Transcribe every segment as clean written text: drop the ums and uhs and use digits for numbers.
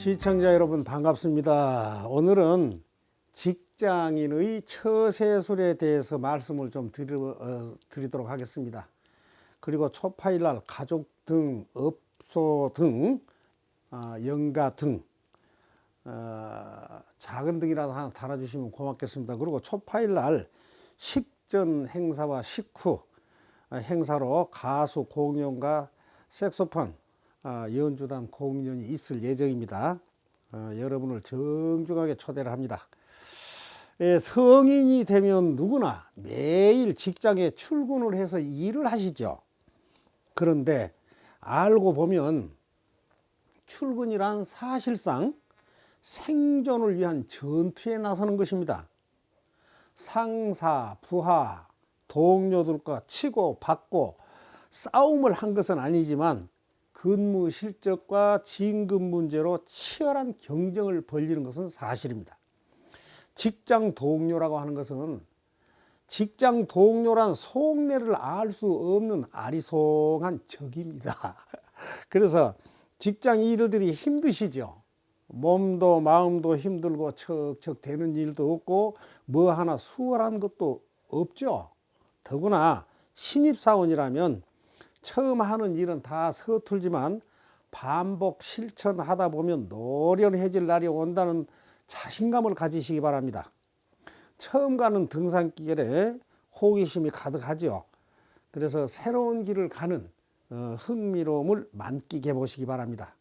시청자 여러분 반갑습니다. 오늘은 직장인의 처세술에 대해서 말씀을 좀 드리도록 하겠습니다. 그리고 초파일날 가족 등, 업소 등, 연가 등, 작은 등이라도 하나 달아주시면 고맙겠습니다. 그리고 초파일날 식전 행사와 식후 행사로 가수, 공연가, 색소폰, 연주단 공연이 있을 예정입니다. 여러분을 정중하게 초대를 합니다. 성인이 되면 누구나 매일 직장에 출근을 해서 일을 하시죠. 그런데 알고 보면 출근이란 사실상 생존을 위한 전투에 나서는 것입니다. 상사, 부하, 동료들과 치고 받고 싸움을 한 것은 아니지만 근무 실적과 진급 문제로 치열한 경쟁을 벌이는 것은 사실입니다. 직장 동료라고 하는 것은 직장 동료란 속내를 알 수 없는 아리송한 적입니다. 그래서 직장 일들이 힘드시죠. 몸도 마음도 힘들고 척척 되는 일도 없고 뭐 하나 수월한 것도 없죠. 더구나 신입사원이라면 처음 하는 일은 다 서툴지만 반복 실천하다 보면 노련해질 날이 온다는 자신감을 가지시기 바랍니다. 처음 가는 등산길에 호기심이 가득하죠. 그래서 새로운 길을 가는 흥미로움을 만끽해 보시기 바랍니다.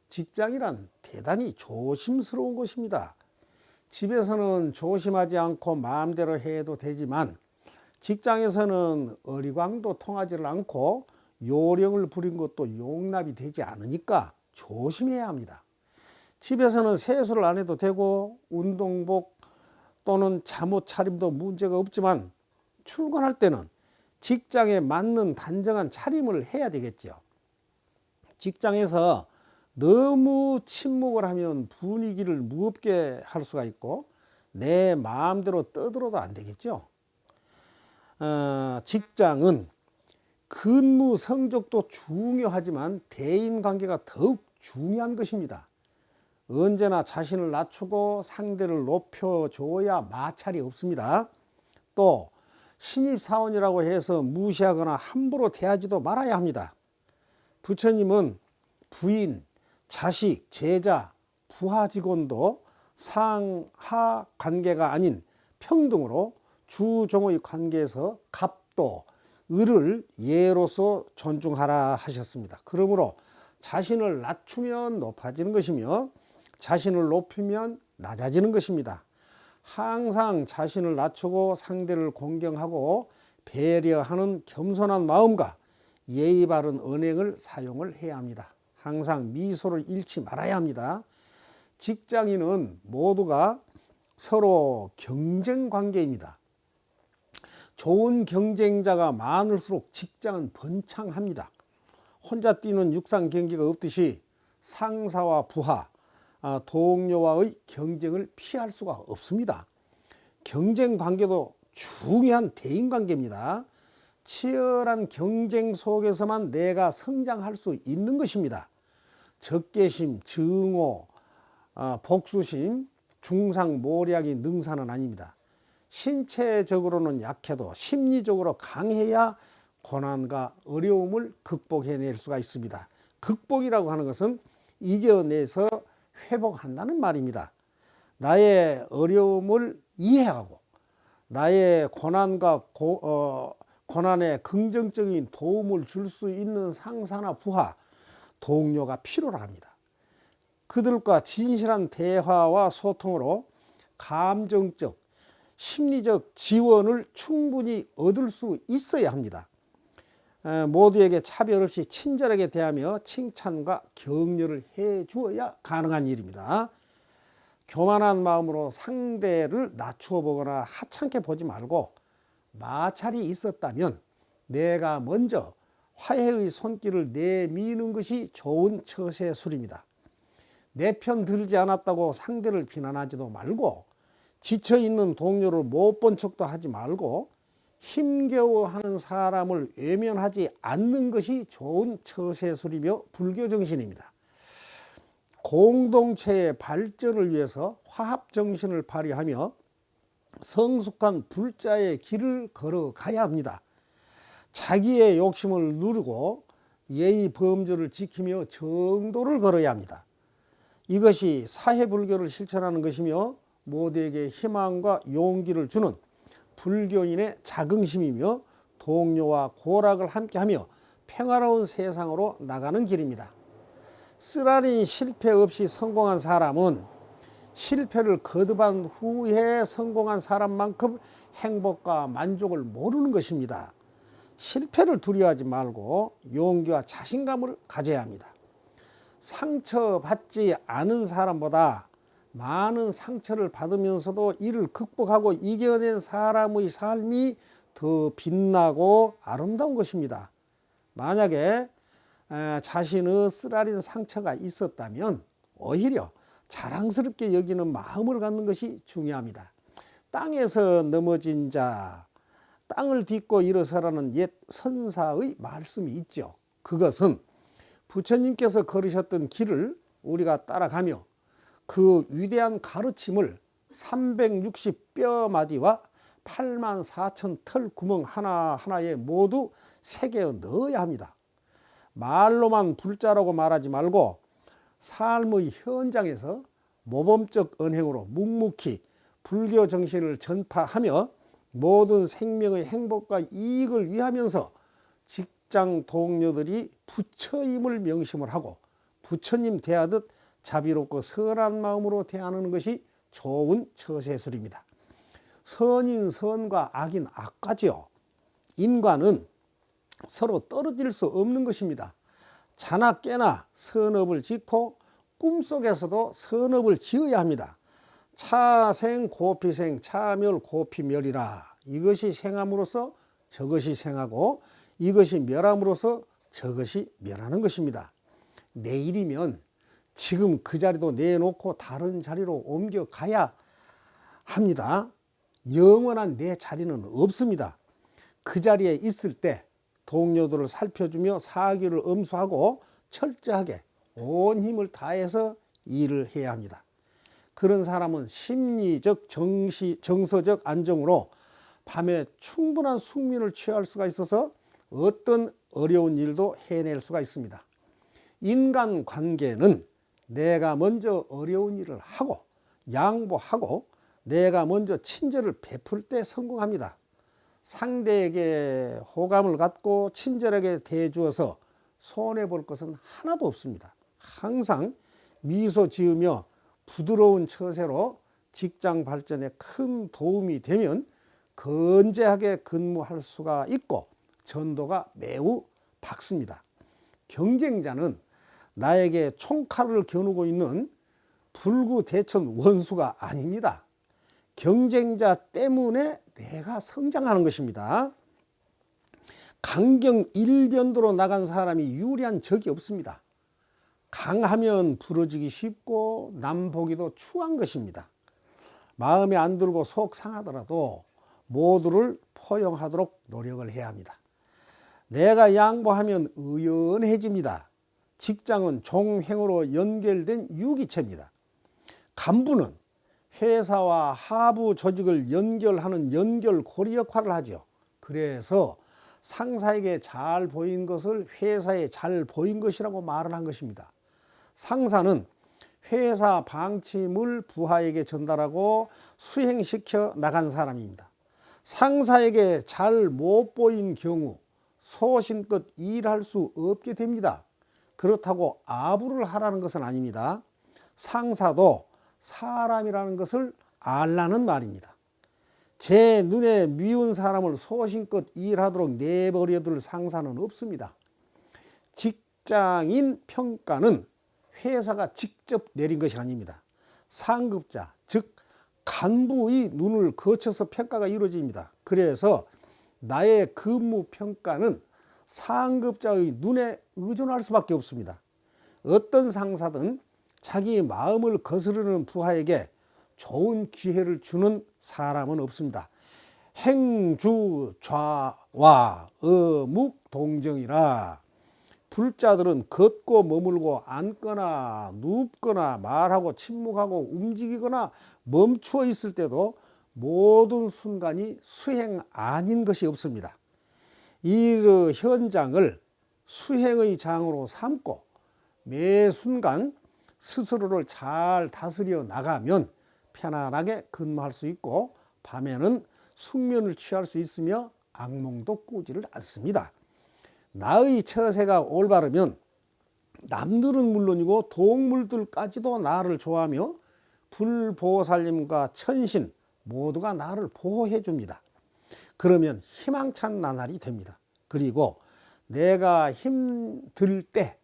직장이란 대단히 조심스러운 것입니다. 집에서는 조심하지 않고 마음대로 해도 되지만 직장에서는 어리광도 통하지를 않고 요령을 부린 것도 용납이 되지 않으니까 조심해야 합니다. 집에서는 세수를 안 해도 되고 운동복 또는 잠옷 차림도 문제가 없지만 출근할 때는 직장에 맞는 단정한 차림을 해야 되겠죠. 직장에서 너무 침묵을 하면 분위기를 무겁게 할 수가 있고 내 마음대로 떠들어도 안 되겠죠. 직장은 근무 성적도 중요하지만 대인관계가 더욱 중요한 것입니다. 언제나 자신을 낮추고 상대를 높여줘야 마찰이 없습니다. 또 신입사원이라고 해서 무시하거나 함부로 대하지도 말아야 합니다. 부처님은 부인, 자식, 제자, 부하 직원도 상하 관계가 아닌 평등으로 주종의 관계에서 갑도, 을을 예로서 존중하라 하셨습니다. 그러므로 자신을 낮추면 높아지는 것이며 자신을 높이면 낮아지는 것입니다. 항상 자신을 낮추고 상대를 공경하고 배려하는 겸손한 마음과 예의 바른 언행을 사용을 해야 합니다. 항상 미소를 잃지 말아야 합니다. 직장인은 모두가 서로 경쟁 관계입니다. 좋은 경쟁자가 많을수록 직장은 번창합니다. 혼자 뛰는 육상 경기가 없듯이 상사와 부하, 동료와의 경쟁을 피할 수가 없습니다. 경쟁 관계도 중요한 대인 관계입니다. 치열한 경쟁 속에서만 내가 성장할 수 있는 것입니다. 적개심, 증오, 복수심, 중상모략이 능사는 아닙니다. 신체적으로는 약해도 심리적으로 강해야 고난과 어려움을 극복해낼 수가 있습니다. 극복이라고 하는 것은 이겨내서 회복한다는 말입니다. 나의 어려움을 이해하고 나의 고난과 고난에 긍정적인 도움을 줄 수 있는 상사나 부하, 동료가 필요로 합니다. 그들과 진실한 대화와 소통으로 감정적, 심리적 지원을 충분히 얻을 수 있어야 합니다. 모두에게 차별 없이 친절하게 대하며 칭찬과 격려를 해 주어야 가능한 일입니다. 교만한 마음으로 상대를 낮추어 보거나 하찮게 보지 말고 마찰이 있었다면 내가 먼저 화해의 손길을 내미는 것이 좋은 처세술입니다. 내 편 들지 않았다고 상대를 비난하지도 말고 지쳐있는 동료를 못 본 척도 하지 말고 힘겨워하는 사람을 외면하지 않는 것이 좋은 처세술이며 불교 정신입니다. 공동체의 발전을 위해서 화합정신을 발휘하며 성숙한 불자의 길을 걸어가야 합니다. 자기의 욕심을 누르고 예의 범절을 지키며 정도를 걸어야 합니다. 이것이 사회불교를 실천하는 것이며 모두에게 희망과 용기를 주는 불교인의 자긍심이며 동료와 고락을 함께하며 평화로운 세상으로 나가는 길입니다. 쓰라린 실패 없이 성공한 사람은 실패를 거듭한 후에 성공한 사람만큼 행복과 만족을 모르는 것입니다. 실패를 두려워하지 말고 용기와 자신감을 가져야 합니다. 상처받지 않은 사람보다 많은 상처를 받으면서도 이를 극복하고 이겨낸 사람의 삶이 더 빛나고 아름다운 것입니다. 만약에 자신의 쓰라린 상처가 있었다면 오히려 자랑스럽게 여기는 마음을 갖는 것이 중요합니다. 땅에서 넘어진 자, 땅을 딛고 일어서라는 옛 선사의 말씀이 있죠. 그것은 부처님께서 걸으셨던 길을 우리가 따라가며 그 위대한 가르침을 360뼈 마디와 8만 4천 털 구멍 하나하나에 모두 새겨 넣어야 합니다. 말로만 불자라고 말하지 말고 삶의 현장에서 모범적 언행으로 묵묵히 불교 정신을 전파하며 모든 생명의 행복과 이익을 위하면서 직장 동료들이 부처임을 명심을 하고 부처님 대하듯 자비롭고 선한 마음으로 대하는 것이 좋은 처세술입니다. 선인 선과 악인 악과지요. 인간은 서로 떨어질 수 없는 것입니다. 자나 깨나 선업을 짓고 꿈속에서도 선업을 지어야 합니다. 차생 고피생 차멸 고피멸이라. 이것이 생함으로써 저것이 생하고 이것이 멸함으로써 저것이 멸하는 것입니다. 내일이면 지금 그 자리도 내놓고 다른 자리로 옮겨가야 합니다. 영원한 내 자리는 없습니다. 그 자리에 있을 때 동료들을 살펴주며 사기를 엄수하고 철저하게 온 힘을 다해서 일을 해야 합니다. 그런 사람은 심리적, 정서적 안정으로 밤에 충분한 숙면을 취할 수가 있어서 어떤 어려운 일도 해낼 수가 있습니다. 인간관계는 내가 먼저 어려운 일을 하고 양보하고 내가 먼저 친절을 베풀 때 성공합니다. 상대에게 호감을 갖고 친절하게 대해주어서 손해볼 것은 하나도 없습니다. 항상 미소 지으며 부드러운 처세로 직장 발전에 큰 도움이 되면 건재하게 근무할 수가 있고 전도가 매우 밝습니다. 경쟁자는 나에게 총칼을 겨누고 있는 불구대천 원수가 아닙니다. 경쟁자 때문에 내가 성장하는 것입니다. 강경 일변도로 나간 사람이 유리한 적이 없습니다. 강하면 부러지기 쉽고 남보기도 추한 것입니다. 마음에 안 들고 속 상하더라도 모두를 포용하도록 노력을 해야 합니다. 내가 양보하면 의연해집니다. 직장은 종횡으로 연결된 유기체입니다. 간부는 회사와 하부 조직을 연결하는 연결고리 역할을 하죠. 그래서 상사에게 잘 보인 것을 회사에 잘 보인 것이라고 말을 한 것입니다. 상사는 회사 방침을 부하에게 전달하고 수행시켜 나간 사람입니다. 상사에게 잘 못 보인 경우 소신껏 일할 수 없게 됩니다. 그렇다고 아부를 하라는 것은 아닙니다. 상사도 사람이라는 것을 알라는 말입니다. 제 눈에 미운 사람을 소신껏 일하도록 내버려둘 상사는 없습니다. 직장인 평가는 회사가 직접 내린 것이 아닙니다. 상급자, 즉 간부의 눈을 거쳐서 평가가 이루어집니다. 그래서 나의 근무 평가는 상급자의 눈에 의존할 수밖에 없습니다. 어떤 상사든 자기 마음을 거스르는 부하에게 좋은 기회를 주는 사람은 없습니다. 행주 좌와 어묵 동정이라. 불자들은 걷고 머물고 앉거나 눕거나 말하고 침묵하고 움직이거나 멈추어 있을 때도 모든 순간이 수행 아닌 것이 없습니다. 이 현장을 수행의 장으로 삼고 매 순간 스스로를 잘 다스려 나가면 편안하게 근무할 수 있고 밤에는 숙면을 취할 수 있으며 악몽도 꾸지를 않습니다. 나의 처세가 올바르면 남들은 물론이고 동물들까지도 나를 좋아하며 불보살님과 천신 모두가 나를 보호해 줍니다. 그러면 희망찬 나날이 됩니다. 그리고 내가 힘들 때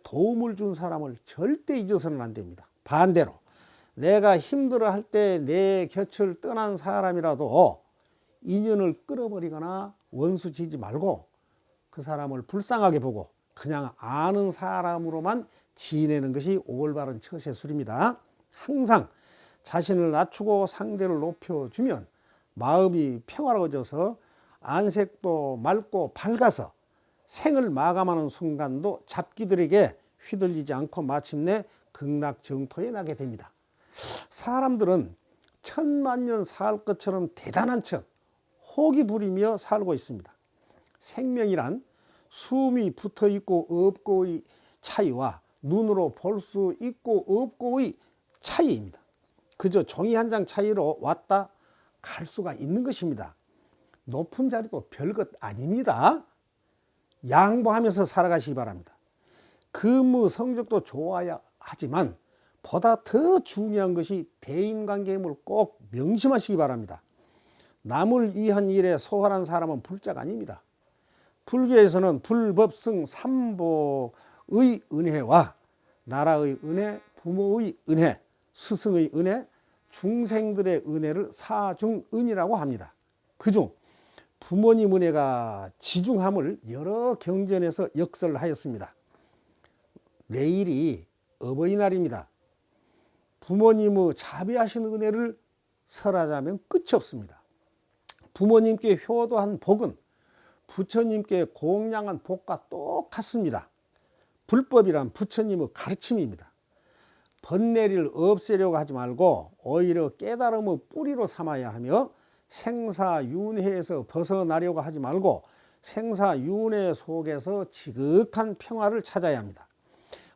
도움을 준 사람을 절대 잊어서는 안 됩니다. 반대로 내가 힘들어할 때 내 곁을 떠난 사람이라도 인연을 끊어버리거나 원수 지지 말고 그 사람을 불쌍하게 보고 그냥 아는 사람으로만 지내는 것이 올바른 처세술입니다. 항상 자신을 낮추고 상대를 높여주면 마음이 평화로워져서 안색도 맑고 밝아서 생을 마감하는 순간도 잡기들에게 휘둘리지 않고 마침내 극락정토에 나게 됩니다. 사람들은 천만년 살 것처럼 대단한 척 호기 부리며 살고 있습니다. 생명이란 숨이 붙어 있고 없고의 차이와 눈으로 볼 수 있고 없고의 차이입니다. 그저 종이 한 장 차이로 왔다 갈 수가 있는 것입니다. 높은 자리도 별것 아닙니다. 양보하면서 살아가시기 바랍니다. 근무 성적도 좋아야 하지만 보다 더 중요한 것이 대인관계임을 꼭 명심하시기 바랍니다. 남을 위한 일에 소홀한 사람은 불자가 아닙니다. 불교에서는 불법승 삼보의 은혜와 나라의 은혜, 부모의 은혜, 스승의 은혜, 중생들의 은혜를 사중은이라고 합니다. 그중 부모님 은혜가 지중함을 여러 경전에서 역설하였습니다. 내일이 어버이날입니다. 부모님의 자비하신 은혜를 설하자면 끝이 없습니다. 부모님께 효도한 복은 부처님께 공양한 복과 똑같습니다. 불법이란 부처님의 가르침입니다. 번뇌를 없애려고 하지 말고 오히려 깨달음의 뿌리로 삼아야 하며 생사윤회에서 벗어나려고 하지 말고 생사윤회 속에서 지극한 평화를 찾아야 합니다.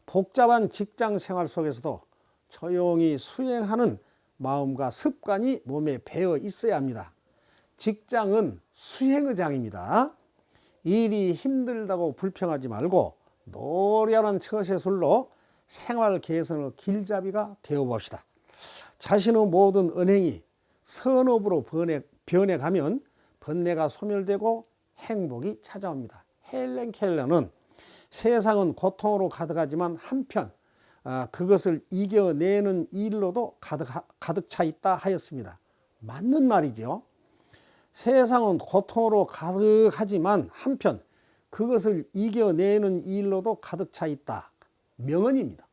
복잡한 직장 생활 속에서도 조용히 수행하는 마음과 습관이 몸에 배어 있어야 합니다. 직장은 수행의 장입니다. 일이 힘들다고 불평하지 말고 노련한 처세술로 생활 개선의 길잡이가 되어봅시다. 자신의 모든 언행이 선업으로 변해가면 번뇌가 소멸되고 행복이 찾아옵니다. 헬렌 켈러는 세상은 고통으로 가득하지만 한편 그것을 이겨내는 일로도 가득 차 있다 하였습니다. 맞는 말이죠. 세상은 고통으로 가득하지만 한편 그것을 이겨내는 일로도 가득 차 있다. 명언입니다.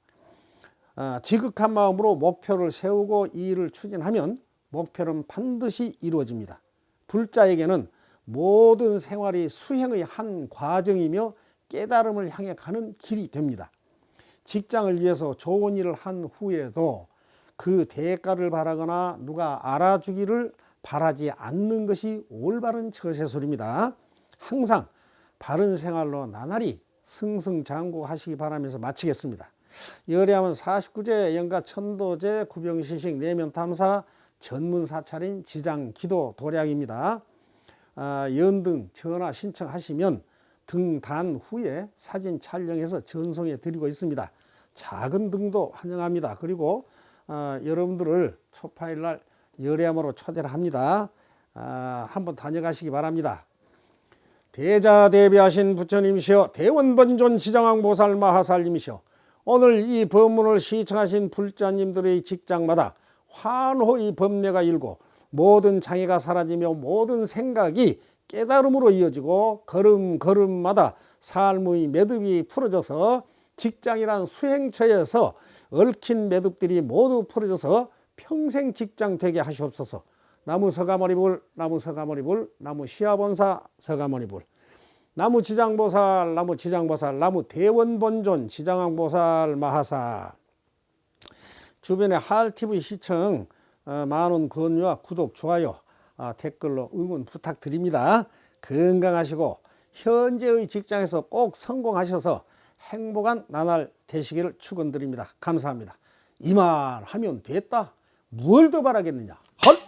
지극한 마음으로 목표를 세우고 이 일을 추진하면 목표는 반드시 이루어집니다. 불자에게는 모든 생활이 수행의 한 과정이며 깨달음을 향해 가는 길이 됩니다. 직장을 위해서 좋은 일을 한 후에도 그 대가를 바라거나 누가 알아주기를 바라지 않는 것이 올바른 처세술입니다. 항상 바른 생활로 나날이 승승장구하시기 바라면서 마치겠습니다. 열애하면 49제 영가 천도제 구병시식 내면탐사 전문사찰인 지장기도 도량입니다. 연등 전화 신청하시면 등단 후에 사진 촬영해서 전송해 드리고 있습니다. 작은 등도 환영합니다. 그리고 여러분들을 초파일날 열애함으로 초대를 합니다. 한번 다녀가시기 바랍니다. 대자대비하신 부처님이시여 대원번존 지장왕보살 마하살님이시여 오늘 이 법문을 시청하신 불자님들의 직장마다 환호의 법례가 일고 모든 장애가 사라지며 모든 생각이 깨달음으로 이어지고 걸음걸음마다 삶의 매듭이 풀어져서 직장이란 수행처에서 얽힌 매듭들이 모두 풀어져서 평생 직장 되게 하시옵소서. 나무 서가모니불 나무 서가모니불 나무 시아본사 서가모니불 나무 지장보살, 나무 지장보살, 나무 대원본존 지장왕보살 마하사. 주변에 하얼TV 시청 많은 권유와 구독, 좋아요, 댓글로 응원 부탁드립니다. 건강하시고 현재의 직장에서 꼭 성공하셔서 행복한 나날 되시기를 축원드립니다. 감사합니다. 이만 하면 됐다. 뭘 더 바라겠느냐. 헐!